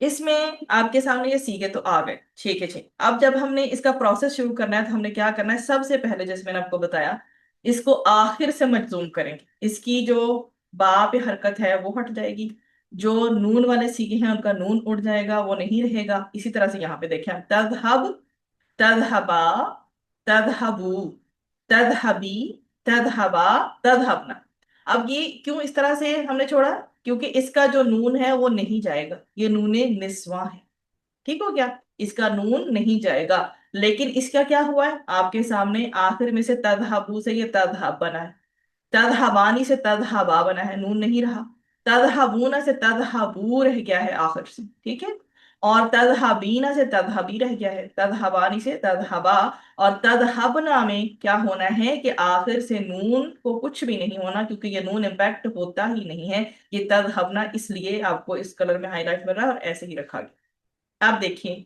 اس میں آپ کے سامنے یہ سیگے تو آ گئے 6 کے 6۔ اب جب ہم نے اس کا پروسیس شروع کرنا ہے تو ہم نے کیا کرنا ہے، سب سے پہلے جیسے میں نے آپ کو بتایا، اس کو آخر سے مجزوم کریں گے۔ اس کی جو با پہ حرکت ہے وہ ہٹ جائے گی، جو نون والے سیگے ہیں ان کا نون اڑ جائے گا، وہ نہیں رہے گا۔ اسی طرح سے یہاں پہ دیکھیں، تذہب، تذہبا، تذہبو، تذہبی، تذہبا، تذہبنا۔ اب یہ کیوں اس طرح سے ہم نے چھوڑا؟ کیونکہ اس کا جو نون ہے وہ نہیں جائے گا، یہ نون نسواں ہے، ٹھیک ہو گیا؟ اس کا نون نہیں جائے گا۔ لیکن اس کا کیا ہوا ہے آپ کے سامنے، آخر میں سے تذہبو سے یہ تذہب بنا ہے، تذہبانی سے تذہبا بنا ہے، نون نہیں رہا، تذہبون سے تذہبو رہ گیا ہے آخر سے، ٹھیک ہے؟ اور تذہبین سے تذہبی رہ گیا ہے، تذہبانی سے تذہبا۔ اور تذہبنا میں کیا ہونا ہے کہ آخر سے نون کو کچھ بھی نہیں ہونا، کیونکہ یہ نون امپیکٹ ہوتا ہی نہیں ہے۔ یہ تذہبنا اس لیے آپ کو اس کلر میں ہائی لائٹ مل رہا ہے اور ایسے ہی رکھا گیا۔ آپ دیکھیں،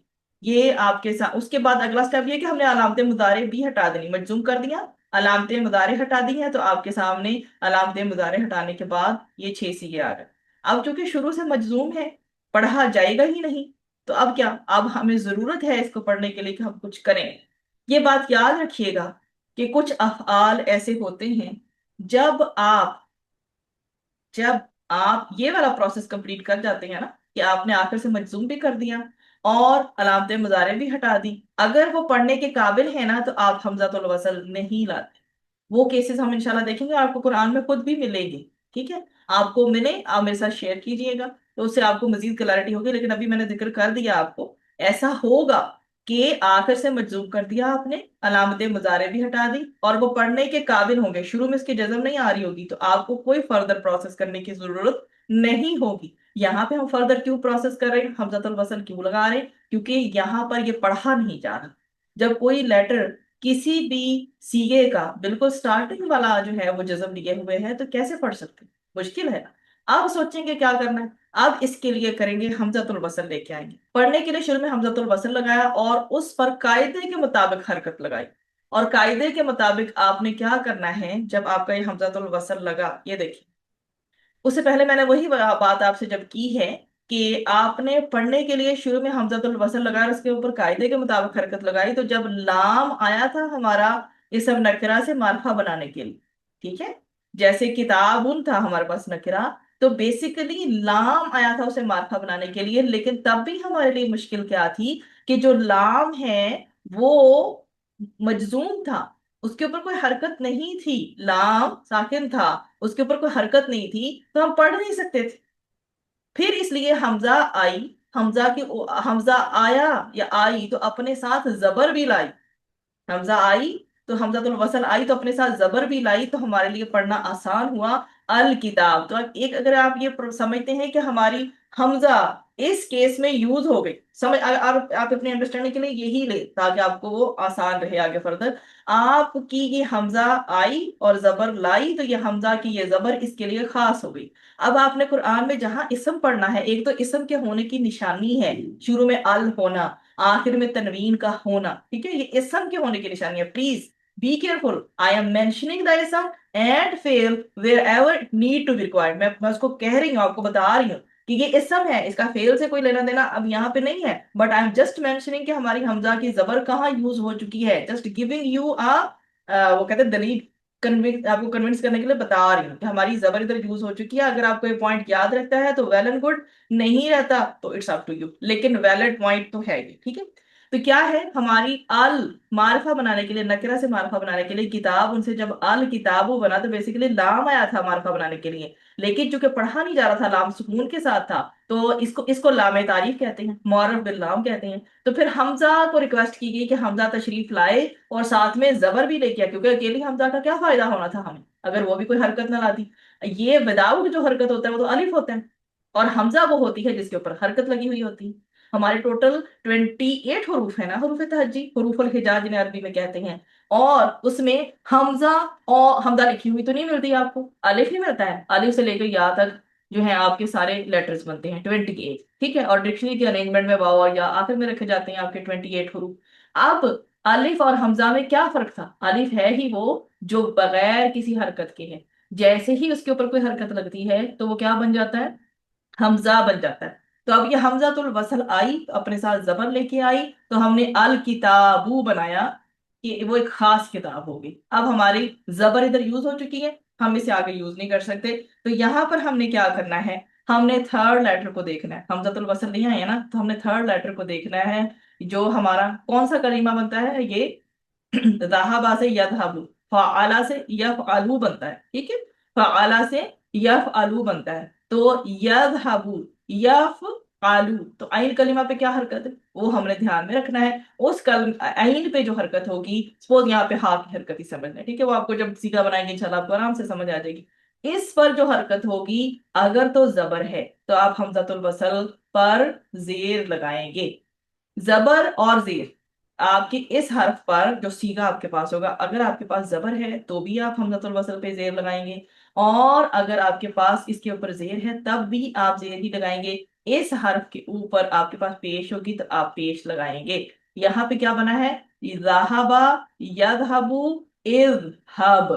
یہ آپ کے ساتھ اس کے بعد اگلا سٹیپ یہ کہ ہم نے علامت مضارع بھی ہٹا دینی، مجزوم کر دیا، علامت مضارع ہٹا دی ہیں، تو آپ کے سامنے علامت مضارع ہٹانے کے بعد یہ 6 سیگے آ گئے۔ اب چونکہ شروع سے مجزوم ہے، پڑھا جائے گا ہی نہیں، تو اب کیا، اب ہمیں ضرورت ہے اس کو پڑھنے کے لیے کہ ہم کچھ کریں۔ یہ بات یاد رکھیے گا کہ کچھ افعال ایسے ہوتے ہیں، جب آپ جب آپ یہ والا پروسیس کمپلیٹ کر جاتے ہیں نا، کہ آپ نے آخر سے مجزوم بھی کر دیا اور علامت مضارع بھی ہٹا دی، اگر وہ پڑھنے کے قابل ہے نا تو آپ حمزۃ الوصل نہیں لاتے۔ وہ کیسز ہم انشاءاللہ دیکھیں گے، آپ کو قرآن میں خود بھی ملے گی، ٹھیک ہے؟ آپ کو ملے، آپ میرے ساتھ شیئر کیجئے گا، تو اس سے آپ کو مزید کلیئرٹی ہوگی۔ لیکن ابھی میں نے ذکر کر دیا آپ کو، ایسا ہوگا کہ آخر سے مجزوم کر دیا آپ نے، علامت مضارع بھی ہٹا دی، اور وہ پڑھنے کے قابل ہوں گے، شروع میں اس کی جزم نہیں آ رہی ہوگی، تو آپ کو کوئی فردر پروسیس کرنے کی ضرورت نہیں ہوگی۔ یہاں پہ ہم فردر کیوں پروسیس کر رہے ہیں، حمزۃ الوصل کیوں لگا رہے ہیں؟ کیونکہ یہاں پر یہ پڑھا نہیں جا رہا۔ جب کوئی لیٹر کسی بھی سیگے کا بالکل سٹارٹنگ والا جو ہے وہ جزم لیے ہوئے ہے تو کیسے پڑھ سکتے ہیں؟ مشکل ہے نا۔ اب سوچیں گے کیا کرنا ہے، اب اس کے لیے کریں گے حمزۃ الوصل لے کے آئیں گے۔ پڑھنے کے لیے شروع میں حمزۃ الوصل لگایا اور اس پر قاعدے کے مطابق حرکت لگائی، اور قاعدے کے مطابق آپ نے کیا کرنا ہے جب آپ کا یہ حمزۃ الوصل لگا، یہ دیکھیں۔ اس سے پہلے میں نے وہی بات آپ سے جب کی ہے کہ آپ نے پڑھنے کے لیے شروع میں حمزۃ الوصل لگایا اور اس کے اوپر قاعدے کے مطابق حرکت لگائی، تو جب لام آیا تھا ہمارا اسم نکرہ سے معرفہ بنانے کے لیے، ٹھیک ہے؟ جیسے کتابن تھا ہمارے پاس نکرہ، تو بیسیکلی لام آیا تھا اسے معرفہ بنانے کے لیے، لیکن تب بھی ہمارے لیے مشکل کیا تھی کہ جو لام ہے وہ مجزوم تھا، اس کے اوپر کوئی حرکت نہیں تھی، لام ساکن تھا، اس کے اوپر کوئی حرکت نہیں تھی، تو ہم پڑھ نہیں سکتے تھے۔ پھر اس لیے حمزہ آئی، حمزہ آیا یا آئی تو اپنے ساتھ زبر بھی لائی، حمزہ آئی تو حمزۃ الوصل آئی تو اپنے ساتھ زبر بھی لائی، تو ہمارے لیے پڑھنا آسان ہوا۔ الکتاب، تو اب ایک اگر آپ یہ سمجھتے ہیں کہ ہماری حمزہ اس کیس میں یوز ہو گئی، آپ اپنے انڈرسٹینڈنگ کے لیے یہی لے تاکہ آپ کو وہ آسان رہے آگے فردر۔ آپ کی یہ حمزہ آئی اور زبر لائی، تو یہ حمزہ کی یہ زبر اس کے لیے خاص ہو گئی۔ اب آپ نے قرآن میں جہاں اسم پڑھنا ہے، ایک تو اسم کے ہونے کی نشانی ہے شروع میں ال ہونا، آخر میں تنوین کا ہونا، ٹھیک ہے؟ یہ اسم کے ہونے کی نشانی ہے۔ Please be careful, I am mentioning the اسم and fill wherever need to be required. میں اس کو کہہ رہی ہوں، آپ کو بتا رہی ہوں کہ یہ اسم ہے، اس کا فیل سے کوئی لینا دینا اب یہاں پہ نہیں ہے، but I am just mentioning کہ ہماری حمزہ کی زبر کہاں یوز ہو چکی ہے، جسٹ گیونگ یو وہ کہتے ہیں دلیل، آپ کو کنونس کرنے کے لیے بتا رہی ہوں کہ ہماری زبر ادھر یوز ہو چکی ہے۔ اگر آپ کو یہ پوائنٹ یاد رکھتا ہے تو ویل اینڈ گڈ، نہیں رہتا تو اٹس اپ ٹو یو، لیکن ویلڈ پوائنٹ تو ہے یہ، ٹھیک ہے؟ تو کیا ہے ہماری ال معرفہ بنانے کے لیے، نکرہ سے معرفہ بنانے کے لیے، کتاب ان سے جب ال کتابو بنا تو بیسیکلی لام آیا تھا معرفہ بنانے کے لیے، لیکن چونکہ پڑھا نہیں جا رہا تھا، لام سکون کے ساتھ تھا، تو اس کو لام تعریف کہتے ہیں، معرف باللام کہتے ہیں۔ تو پھر حمزہ کو ریکویسٹ کی گئی کہ حمزہ تشریف لائے اور ساتھ میں زبر بھی لے کے آئے، کیونکہ اکیلی حمزہ کا کیا فائدہ ہونا تھا ہمیں اگر وہ بھی کوئی حرکت نہ لاتی۔ یہ وداؤٹ جو حرکت ہوتا ہے وہ تو الف ہوتا ہے، اور حمزہ وہ ہوتی ہے جس کے اوپر حرکت لگی ہوئی ہوتی ہے۔ ہمارے ٹوٹل 28 حروف ہے نا، حروف تہجی، حروف الہجا جنہیں عربی میں کہتے ہیں، اور اس میں حمزہ اور حمزہ لکھی ہوئی تو نہیں ملتی آپ کو، الف نہیں ملتا ہے، الف سے لے کے یا تک جو ہے آپ کے سارے لیٹرز بنتے ہیں 28، ٹھیک ہے؟ اور ڈکشنری کے ارینجمنٹ میں واو اور یا آخر میں رکھے جاتے ہیں آپ کے 28 حروف۔ اب الف اور حمزہ میں کیا فرق تھا؟ الف ہے ہی وہ جو بغیر کسی حرکت کے ہے، جیسے ہی اس کے اوپر کوئی حرکت لگتی ہے تو وہ کیا بن جاتا ہے؟ حمزہ بن جاتا ہے۔ تو اب یہ حمزۃ الوصل آئی اپنے ساتھ زبر لے کے آئی تو ہم نے الکتابو بنایا کہ وہ ایک خاص کتاب ہوگی. اب ہماری زبر ادھر یوز ہو چکی ہے, ہم اسے آگے یوز نہیں کر سکتے. تو یہاں پر ہم نے کیا کرنا ہے, ہم نے تھرڈ لیٹر کو دیکھنا ہے. حمزۃ الوصل نہیں آئی ہے نا, تو ہم نے تھرڈ لیٹر کو دیکھنا ہے جو ہمارا کون سا کلمہ بنتا ہے. یہ ذہبا سے یذہبو, فعلا سے یفعلو بنتا ہے. ٹھیک ہے, فعلا سے یفعلو بنتا ہے. تو یذہبو یفعلو, تو عین کلمہ پہ کیا حرکت ہے وہ ہم نے دھیان میں رکھنا ہے. اس عین پہ جو حرکت ہوگی سپوز یہاں پہ ہا کی حرکت ہی سمجھنا ہے. ٹھیک ہے, وہ آپ کو جب سیدھا بنائیں گے انشاءاللہ آپ کو آرام سے سمجھ آ جائے گی. اس پر جو حرکت ہوگی اگر تو زبر ہے تو آپ حمزۃ الوصل پر زیر لگائیں گے. زبر اور زیر آپ کے اس حرف پر جو سیگا آپ کے پاس ہوگا, اگر آپ کے پاس زبر ہے تو بھی آپ حمزۃ الوصل پہ زیر لگائیں گے, اور اگر آپ کے پاس اس کے اوپر زیر ہے تب بھی آپ زیر ہی لگائیں گے. اس حرف کے اوپر آپ کے پاس پیش ہوگی تو آپ پیش لگائیں گے. یہاں پہ کیا بنا ہے, ذہبا یذہبو اذہب.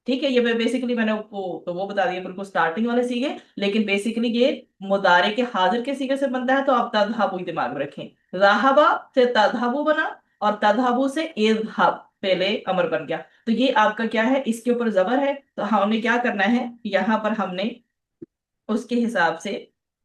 ٹھیک ہے, یہ بیسیکلی میں نے وہ بتا دیا بالکل اسٹارٹنگ والے سیگے, لیکن بیسیکلی یہ مضارع کے حاضر کے سیگے سے بنتا ہے, تو آپ تذہبو ہی دماغ میں رکھیں. ذہبا سے تذہبو بنا اور تذہبو سے اذہب پہلے امر بن گیا. تو یہ آپ کا کیا ہے, اس کے اوپر زبر ہے تو ہم نے کیا کرنا ہے, یہاں پر ہم نے اس کے حساب سے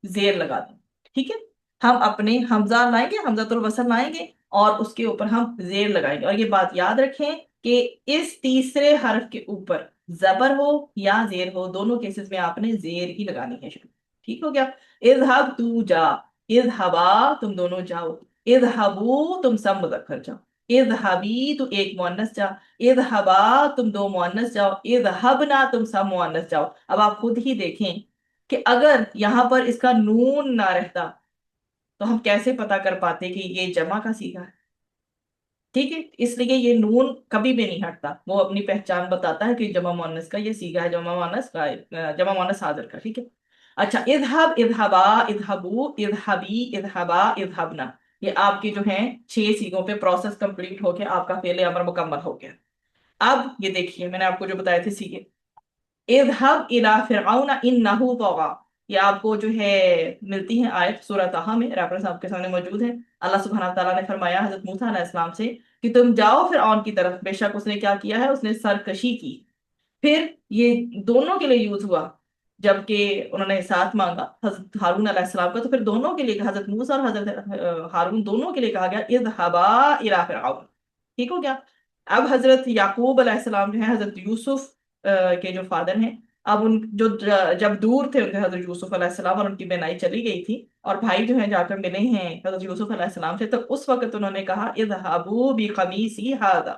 زیر لگا دیں. ٹھیک ہے, ہم اپنے حمزہ لائیں گے, حمزۃ الوصل لائیں گے اور اس کے اوپر ہم زیر لگائیں گے. اور یہ بات یاد رکھیں کہ اس تیسرے حرف کے اوپر زبر ہو یا زیر ہو, دونوں کیسز میں آپ نے زیر ہی لگانی ہے شروع. ٹھیک ہو گیا. اذهب تو جا, اذهبا تم دونوں جاؤ, اذهبو تم سب مذکر جاؤ, اذهبی تو ایک مؤنث جا, اذهبا تم دو مؤنث جاؤ, اذهبنا تم سب مؤنث جاؤ. اب آپ خود ہی دیکھیں کہ اگر یہاں پر اس کا نون نہ رہتا تو ہم کیسے پتا کر پاتے کہ یہ جمع کا سیگا ہے. ٹھیک ہے, اس لیے یہ نون کبھی بھی نہیں ہٹتا, وہ اپنی پہچان بتاتا ہے کہ جمع مؤنث کا یہ سیگا ہے, جمع مؤنث کا, جمع مؤنث حاضر کا. ٹھیک ہے. اچھا, اذهب اذهبا اذهبو اذهبی اذهبا اذهبنا, یہ آپ کے جو ہیں 6 سیگوں پہ پروسیس کمپلیٹ ہو کے آپ کا فعل امر مکمل ہو گیا. اب یہ دیکھیے میں نے آپ کو جو بتائے تھے سیگے, اذهب الى فرعون انه طغى, یہ آپ کو جو ہے ملتی ہیں آیت سورہ طہ میں, ریفرنس آپ کے سامنے موجود ہے. اللہ سبحانہ تعالیٰ نے فرمایا حضرت موسیٰ علیہ السلام سے کہ تم جاؤ فرعون کی طرف, بے شک اس نے کیا کیا ہے, اس نے سرکشی کی. پھر یہ دونوں کے لیے یوز ہوا جبکہ انہوں نے ساتھ مانگا حضرت ہارون علیہ السلام کا, تو پھر دونوں کے لیے حضرت موسیٰ اور حضرت ہارون دونوں کے لیے کہا گیا اذهبا الى فرعون. ٹھیک ہو گیا. اب حضرت یعقوب علیہ السلام جو ہیں حضرت یوسف کے جو فادر ہیں, اب ان جو جب دور تھے ان کے حضرت یوسف علیہ السلام اور ان کی بینائی چلی گئی تھی اور بھائی جو ہیں جا کر ملے ہیں حضرت یوسف علیہ السلام سے, تو اس وقت انہوں نے کہا اذهبوا بقمیصی ھذا,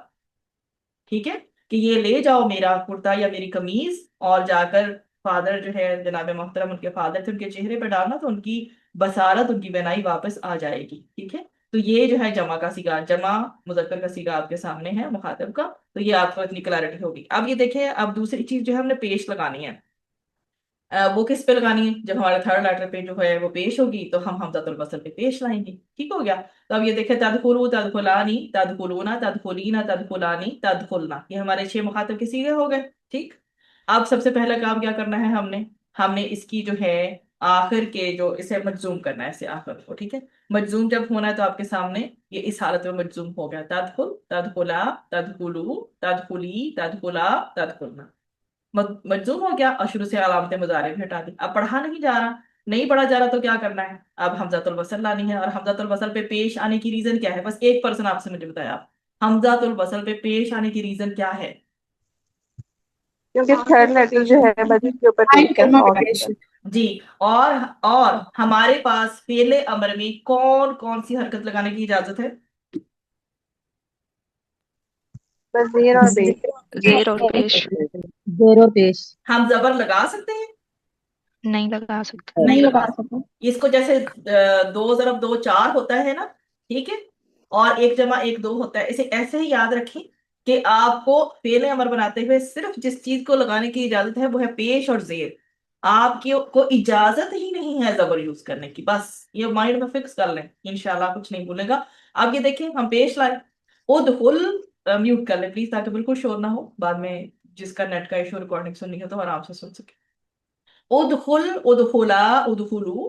ٹھیک ہے, کہ یہ لے جاؤ میرا کرتا یا میری قمیض اور جا کر فادر جو ہے جناب محترم ان کے فادر تھے ان کے چہرے پہ ڈالنا, تو ان کی بصارت ان کی بینائی واپس آ جائے گی. ٹھیک ہے, تو یہ جو ہے جمع کا سیگا, جمع مذکر کا سیگا آپ کے سامنے ہے مخاطب کا, تو یہ آپ کو اتنی کلیرٹی ہوگی. اب یہ دیکھیں, اب دوسری چیز جو ہے ہم نے پیش لگانی ہے, وہ کس پہ لگانی ہے, جب ہمارے تھرڈ لیٹر پہ جو ہے وہ پیش ہوگی تو ہم حمزۃ الوصل پہ پیش لائیں گے. ٹھیک ہو گیا. تو اب یہ دیکھیں, تدخلو تدخلانی تدخلونا تدخلینا تدخلانی تدخلنا, یہ ہمارے 6 مخاطب کے سیغے ہو گئے. ٹھیک. اب سب سے پہلا کام کیا کرنا ہے, ہم نے اس کی جو ہے آخر کے جو اسے مجزوم کرنا ہے, اسے آخر کو. ٹھیک ہے, مجزوم جب ہونا ہے تو آپ کے سامنے یہ اس حالت میں مجزوم ہو گیا, تدخل تدخلا تدخلو تدخلی تدخلا تدخلنا, مجزوم ہو گیا اور شروع سے علامت مضارع بھی ہٹا دی. اب پڑھا نہیں جا رہا, نہیں پڑھا جا رہا تو کیا کرنا ہے, اب حمزۃ الوصل لانی ہے. اور حمزۃ الوصل پہ پیش آنے کی ریزن کیا ہے, بس ایک پرسن آپ سے مجھے بتایا, حمزۃ الوصل پہ پیش آنے کی ریزن کیا ہے. کیونکہ تھرڈ لیٹر جو ہے بدل کے اوپر پیش ہے اور جی, اور ہمارے پاس فعل امر میں کون کون سی حرکت لگانے کی اجازت ہے, بس زیر اور پیش. زیر اور پیش. زیر اور پیش. ہم زبر لگا سکتے ہیں, نہیں لگا سکتے. نہیں لگا سکتے. اس کو جیسے 2 ضرب 2 4 ہوتا ہے نا, ٹھیک ہے, اور 1 جمع 1 2 ہوتا ہے, اسے ایسے ہی یاد رکھیں کہ آپ کو فعل امر بناتے ہوئے صرف جس چیز کو لگانے کی اجازت ہے وہ ہے پیش اور زیر, آپ کی کو اجازت ہی نہیں ہے زبر یوز کرنے کی. بس یہ مائنڈ میں فکس کر لیں, انشاءاللہ کچھ نہیں بھولے گا. اب یہ دیکھیں ہم پیش لائیں, ادخل, میوٹ کر لیں پلیز تاکہ بالکل شور نہ ہو, بعد میں جس کا نیٹ کا ایشو ریکارڈنگ سننی ہے تو آرام سے سن سکے. ادخل ادخلا ادخلو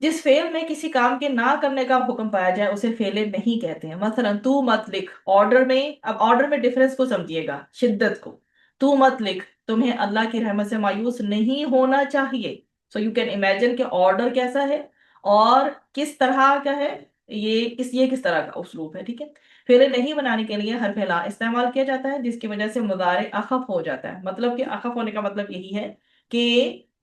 جس فعل میں کسی کام کے نہ کرنے کا حکم پایا جائے اسے فعل نہیں کہتے ہیں. مثلا تو مت لکھ آرڈر میں. اب آرڈر میں ڈفرنس کو سمجھیے گا، شدت کو. تو مت لکھ، تمہیں اللہ کی رحمت سے مایوس نہیں ہونا چاہیے. سو یو کین امیجن کہ آرڈر کیسا ہے اور کس طرح کا ہے. یہ کس طرح کا اسلوب ہے. ٹھیک ہے. فعل نہیں بنانے کے لیے حرف لا استعمال کیا جاتا ہے، جس کی وجہ سے مضارع اخف ہو جاتا ہے. مطلب کہ اخف ہونے کا مطلب یہی ہے کہ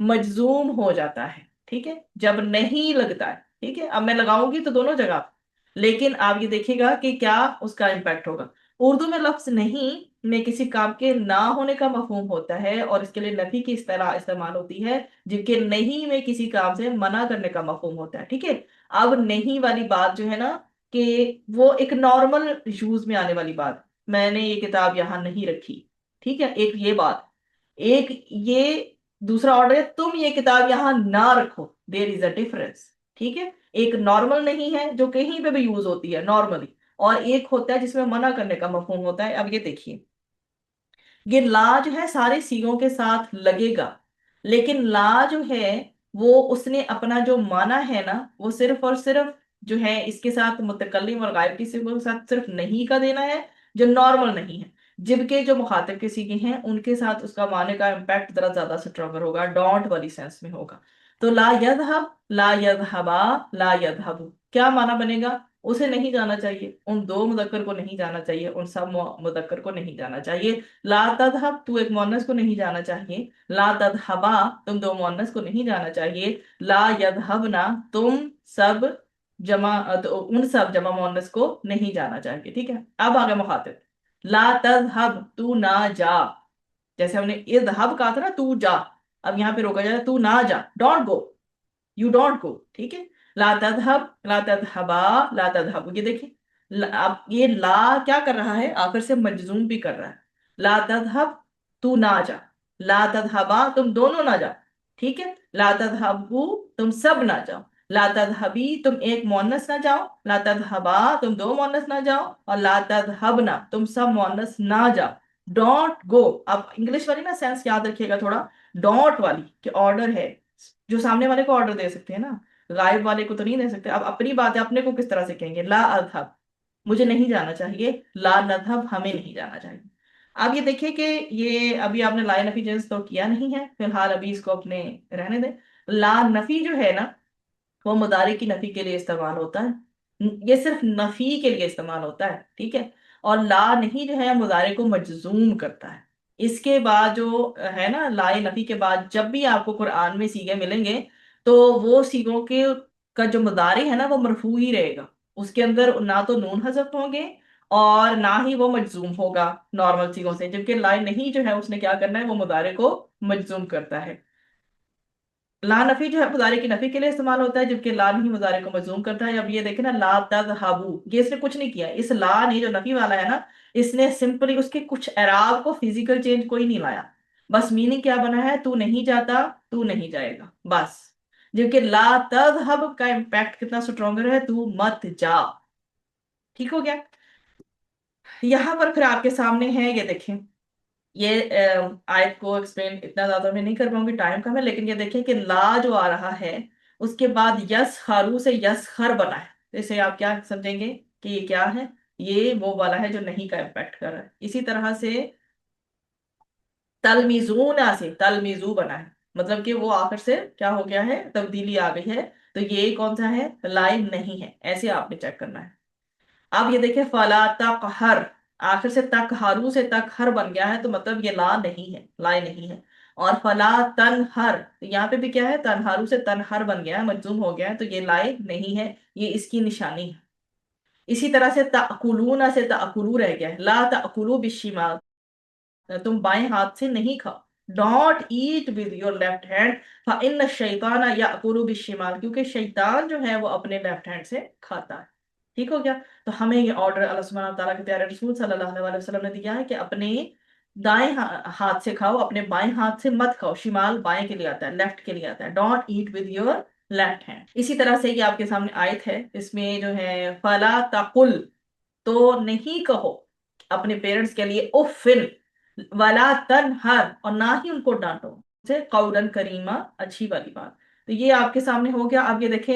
مجزوم ہو جاتا ہے. ٹھیک ہے، جب نہیں لگتا ہے. ٹھیک ہے، اب میں لگاؤں گی تو دونوں جگہ، لیکن آپ یہ دیکھیے گا کہ کیا اس کا امپیکٹ ہوگا. اردو میں لفظ نہیں میں کسی کام کے نہ ہونے کا مفہوم ہوتا ہے اور اس کے لیے نفی کی اصطلاح استعمال ہوتی ہے، جبکہ نہیں میں کسی کام سے منع کرنے کا مفہوم ہوتا ہے. ٹھیک ہے. اب نہیں والی بات جو ہے نا کہ وہ ایک نارمل یوز میں آنے والی بات. میں نے یہ کتاب یہاں نہیں رکھی. ٹھیک ہے، ایک یہ بات. ایک یہ دوسرا آرڈر ہے تم یہ کتاب یہاں نہ رکھو. دیر از اے ڈفرنس. ٹھیک ہے. ایک نارمل نہیں ہے جو کہیں پہ بھی یوز ہوتی ہے نارملی، اور ایک ہوتا ہے جس میں منع کرنے کا مفہوم ہوتا ہے. اب یہ دیکھیے، یہ لا جو ہے سارے سیگوں کے ساتھ لگے گا، لیکن لا جو ہے وہ اس نے اپنا جو معنی ہے نا وہ صرف اور صرف جو ہے اس کے ساتھ متکلم اور غائب کی سیگوں کے ساتھ صرف نہیں کا دینا ہے جو نارمل نہیں ہے، جبکہ جو مخاطب کے سیگے ہیں ان کے ساتھ اس کا معنی کا امپیکٹ ذرا زیادہ سٹرانگر ہوگا، ڈونٹ والی سینس میں ہوگا. تو لا یذهب، لا یذهبا، لا یذهب کیا معنی بنے گا؟ اسے نہیں جانا چاہیے، ان دو مذکر کو نہیں جانا چاہیے، ان سب مذکر کو نہیں جانا چاہیے. لا تذهب تو ایک مؤنث کو نہیں جانا چاہیے. لا تذهبا تم دو مؤنث کو نہیں جانا چاہیے. لا يذهبنا تم سب جمع ان سب جمع مؤنث کو نہیں جانا چاہیے. ٹھیک ہے. اب آگے مخاطب. لا تذهب تو نہ جا. جیسے ہم نے اذهب کہا تھا نا تو جا، اب یہاں پہ روکا جائے تو نہ جا، don't go, you don't go. ٹھیک ہے. لا تذهب، لا تذهبا، لا تذهب. یہ دیکھیں اب یہ لا کیا کر رہا ہے؟ آخر سے مجزوم بھی کر رہا ہے. لا تذهب تو نہ جا، لا تذهبا تم دونوں نہ جاؤ. ٹھیک ہے. لا تذهبو تم سب نہ جاؤ. لا تذهبی تم ایک مؤنث نہ جاؤ. لا تذهبا تم دو مؤنث نہ جاؤ. اور لا تذهبنا تم سب مؤنث نہ جاؤ. Don't go. اب انگلش والی نا سینس یاد رکھیے گا تھوڑا، ڈونٹ والی کہ آرڈر ہے، جو سامنے والے کو آرڈر دے سکتے ہیں نا، غائب والے کو تو نہیں دے سکتے. اب اپنی بات ہے اپنے کو کس طرح سے کہیں گے؟ لا اذهب مجھے نہیں جانا چاہیے، لا نذهب ہمیں نہیں جانا چاہیے. اب یہ دیکھیں کہ یہ ابھی آپ نے لا نفی جنس تو کیا نہیں ہے، فی الحال ابھی اس کو اپنے رہنے دیں. لا نفی جو ہے نا وہ مضارع کی نفی کے لیے استعمال ہوتا ہے، یہ صرف نفی کے لیے استعمال ہوتا ہے. ٹھیک ہے. اور لا نہیں جو ہے مضارع کو مجزوم کرتا ہے. اس کے بعد جو ہے نا لا نفی کے بعد جب بھی آپ کو قرآن میں سیغے ملیں گے تو وہ سیغوں کے کا جو مضارع ہے نا وہ مرفوع ہی رہے گا. اس کے اندر نہ تو نون حذف ہوں گے اور نہ ہی وہ مجزوم ہوگا نارمل سیغوں سے، جبکہ لا نہیں جو ہے اس نے کیا کرنا ہے وہ مضارع کو مجزوم کرتا ہے. لا نفی جو ہے مضارع کی نفی کے لیے استعمال ہوتا ہے، جبکہ لا نہیں مضارع کو مجزوم کرتا ہے. اب یہ دیکھیں نا لا تذهبوا، یہ اس نے کچھ نہیں کیا. اس لا نے جو نفی والا ہے نا اس نے سمپلی اس کے کچھ اعراب کو فزیکل چینج کوئی نہیں لایا، بس میننگ کیا بنا ہے؟ تو نہیں جاتا، تو نہیں جائے گا بس. جبکہ لا تذهب کا امپیکٹ کتنا سٹرونگر ہے؟ تو مت جا. ٹھیک ہو گیا. یہاں پر پھر آپ کے سامنے ہے یہ دیکھیں، یہ آیت کو ایکسپلین اتنا زیادہ میں نہیں کر پاؤں گی، ٹائم کم ہے، لیکن یہ دیکھیں کہ لا جو آ رہا ہے اس کے بعد یس خارو سے یس خر بنا ہے. تو اسے آپ کیا سمجھیں گے کہ یہ کیا ہے؟ یہ وہ والا ہے جو نہیں کا امپیکٹ کر رہا ہے. اسی طرح سے تلمیزون سے تلمیزو بنا ہے، مطلب کہ وہ آخر سے کیا ہو گیا ہے؟ تبدیلی آ گئی ہے. تو یہ کون سا ہے؟ لائن نہیں ہے. ایسے آپ نے چیک کرنا ہے. اب یہ دیکھیں فلا تقہر، آخر سے تقہرو سے تقہر بن گیا ہے، تو مطلب یہ لا نہیں ہے، لا نہیں ہے. اور فلا تنہر، یہاں پہ بھی کیا ہے؟ تنہارو سے تنہر بن گیا ہے، مجزوم ہو گیا ہے، تو یہ لائے نہیں ہے، یہ اس کی نشانی ہے. اسی طرح سے تأکلون سے تأکلو رہ گیا ہے. لا تأکلو بالشمال، تم بائیں ہاتھ سے نہیں کھاؤ. Don't eat with your left hand فإن الشیطان یأکل بالشمال، کیونکہ شیطان جو ہے وہ اپنے لیفٹ ہینڈ سے کھاتا ہے. ٹھیک ہو گیا. تو ہمیں یہ آرڈر اللہ سبحانہ تعالیٰ کے پیارے رسول صلی اللہ علیہ وسلم نے دیا ہے کہ اپنے دائیں ہاتھ سے کھاؤ، اپنے بائیں ہاتھ سے مت کھاؤ. شمال بائیں کے لیے آتا ہے، لیفٹ کے لیے آتا ہے. Don't eat with your left hand. اسی طرح سے یہ آپ کے سامنے آیت ہے، اس میں جو ہے فلا تقل، تو نہیں کہو اپنے پیرنٹس کے لیے افن، ولا تنہر اور نہ ہی ان کو ڈانٹو، سے قولا کریما، اچھی والی بات. تو یہ آپ کے سامنے ہو گیا. اب یہ دیکھیں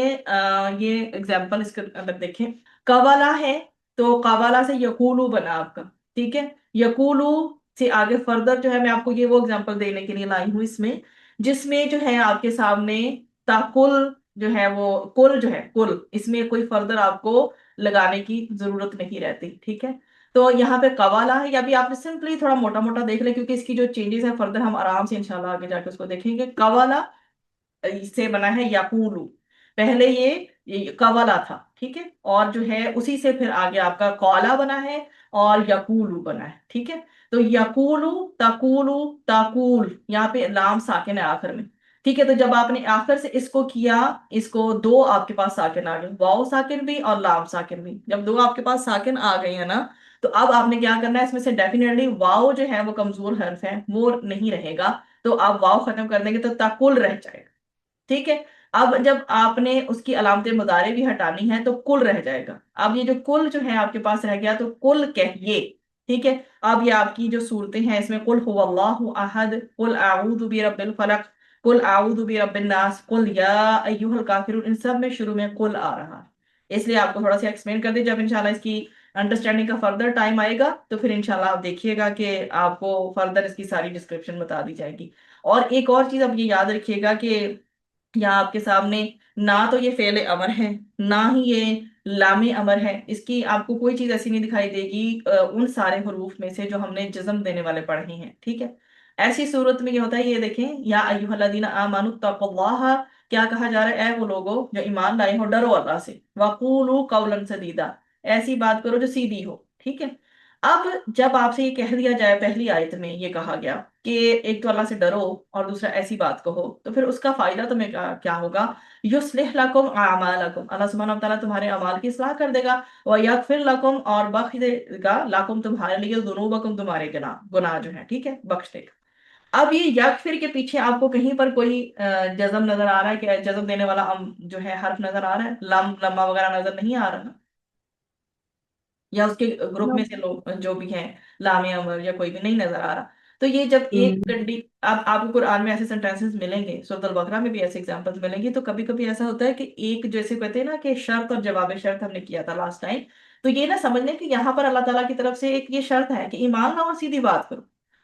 یہ ایگزامپل اس کے اندر دیکھیں. قوالا ہے تو قوالا سے یقولو بنا آپ کا. ٹھیک ہے. یقولو سے آگے فردر جو ہے میں آپ کو یہ وہ ایگزامپل دینے کے لیے لائی ہوں اس میں جس میں جو ہے آپ کے سامنے تاکل جو ہے وہ کل جو ہے کل اس میں کوئی فردر آپ کو لگانے کی ضرورت نہیں رہتی. ٹھیک ہے. تو یہاں پہ قوالا ہے یا بھی آپ نے سمپلی تھوڑا موٹا موٹا دیکھ لیں کیونکہ اس کی جو چینجز ہیں فردر ہم آرام سے انشاءاللہ آگے جا کے اس کو دیکھیں گے. قوالا سے بنا ہے یقولو. پہلے یہ قوالا تھا. ٹھیک ہے. اور جو ہے اسی سے پھر آگے آپ کا قالا بنا ہے اور یقولو بنا ہے. ٹھیک ہے. تو یقولو تقولو تاکول یہاں پہ لام ساکن ہے آخر میں. ٹھیک ہے. تو جب آپ نے آخر سے اس کو کیا اس کو دو آپ کے پاس ساکن آ گئے واؤ ساکن بھی اور لام ساکن بھی. جب دو آپ کے پاس ساکن آ گئی ہیں نا تو اب آپ نے کیا کرنا ہے اس میں سے ڈیفینیٹلی واؤ جو ہے وہ کمزور حرف ہے وہ نہیں رہے گا. تو آپ واؤ ختم کر دیں گے تو تاکل رہ جائے گا. ٹھیک ہے. اب جب آپ نے اس کی علامت مضارع بھی ہٹانی ہے تو کل رہ جائے گا. اب یہ جو کل جو ہے آپ کے پاس رہ گیا تو کل کہیے. ٹھیک ہے. اب یہ آپ کی جو صورتیں ہیں اس میں قل هو اللہ احد قل اعوذ برب الفلق قل اعوذ برب الناس قل یا ایھا الکافرون ان سب میں شروع میں قل آ رہا ہے. اس لیے آپ کو تھوڑا سا ایکسپلین کر دیں جب انشاءاللہ اس کی انڈرسٹینڈنگ کا فردر ٹائم آئے گا تو پھر انشاءاللہ آپ دیکھیے گا کہ آپ کو فردر اس کی ساری ڈسکرپشن بتا دی جائے گی. اور ایک اور چیز اب یہ یاد رکھیے گا کہ یہاں آپ کے سامنے نہ تو یہ فعل امر ہے نہ ہی یہ لام امر ہے. اس کی آپ کو کوئی چیز ایسی نہیں دکھائی دے گی ان سارے حروف میں سے جو ہم نے جزم دینے والے پڑھے ہیں. ٹھیک ہے. ایسی صورت میں یہ ہوتا ہے یہ دیکھیں یا ایھا الذین آمنوا اتقوا اللہ. کیا کہا جا رہا ہے اے وہ لوگوں جو ایمان لائے ہو ڈرو اللہ سے. وقولوا قولا سدیدا ایسی بات کرو جو سیدھی ہو. ٹھیک ہے. اب جب آپ سے یہ کہہ دیا جائے پہلی آیت میں یہ کہا گیا کہ ایک تو اللہ سے ڈرو اور دوسرا ایسی بات کہو تو پھر اس کا فائدہ تمہیں کیا ہوگا. یصلح لکم اعمالکم اللہ سبحانہ و تعالیٰ تمہارے اعمال کی اصلاح کر دے گا. ویغفر لکم اور بخش دے گا لکم تمہارے لیے ذنوبکم تمہارے گناہ جو ہیں. ٹھیک ہے. بخش دے گا. اب یہ یغفر کے پیچھے آپ کو کہیں پر کوئی جزم نظر آ رہا ہے کہ جزم دینے والا جو ہے حرف نظر آ رہا ہے لم لما وغیرہ نظر نہیں آ رہا یا اس کے گروپ میں سے لوگ جو بھی ہیں لام امر یا کوئی بھی نہیں نظر آ رہا. تو یہ جب ایک کنڈی اب آپ کو قرآن میں ایسے سینٹینسز ملیں گے سورۃ البقرہ میں بھی ایسے ایگزامپلز ملیں گے تو کبھی کبھی ایسا ہوتا ہے کہ ایک جیسے کہتے ہیں نا کہ شرط اور جواب شرط ہم نے کیا تھا لاسٹ ٹائم. تو یہ نہ سمجھ لیں کہ یہاں پر اللہ تعالیٰ کی طرف سے ایک یہ شرط ہے کہ ایمان لاؤ اور سیدھی بات کرو.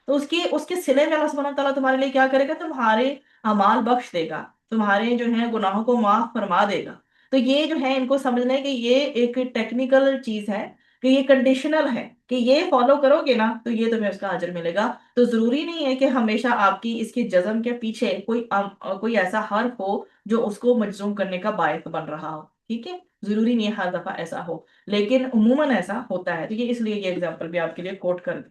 تو اس کے صلے میں اللہ سبحانہ تعالیٰ تمہارے لیے کیا کرے گا تمہارے اعمال بخش دے گا تمہارے جو ہیں گناہوں کو معاف فرما دے گا. تو یہ جو ہے ان کو سمجھنا ہے کہ یہ ایک ٹیکنیکل چیز ہے کہ یہ کنڈیشنل ہے کہ یہ فالو کرو گے نا تو یہ تمہیں اس کا اجر ملے گا. تو ضروری نہیں ہے کہ ہمیشہ آپ کی اس کی جزم کے پیچھے کوئی ایسا حرف ہو جو اس کو مجزوم کرنے کا باعث بن رہا ہو. ٹھیک ہے. ضروری نہیں ہے ہر دفعہ ایسا ہو لیکن عموماً ایسا ہوتا ہے. تو یہ اس لیے یہ ایگزامپل بھی آپ کے لیے کوٹ کر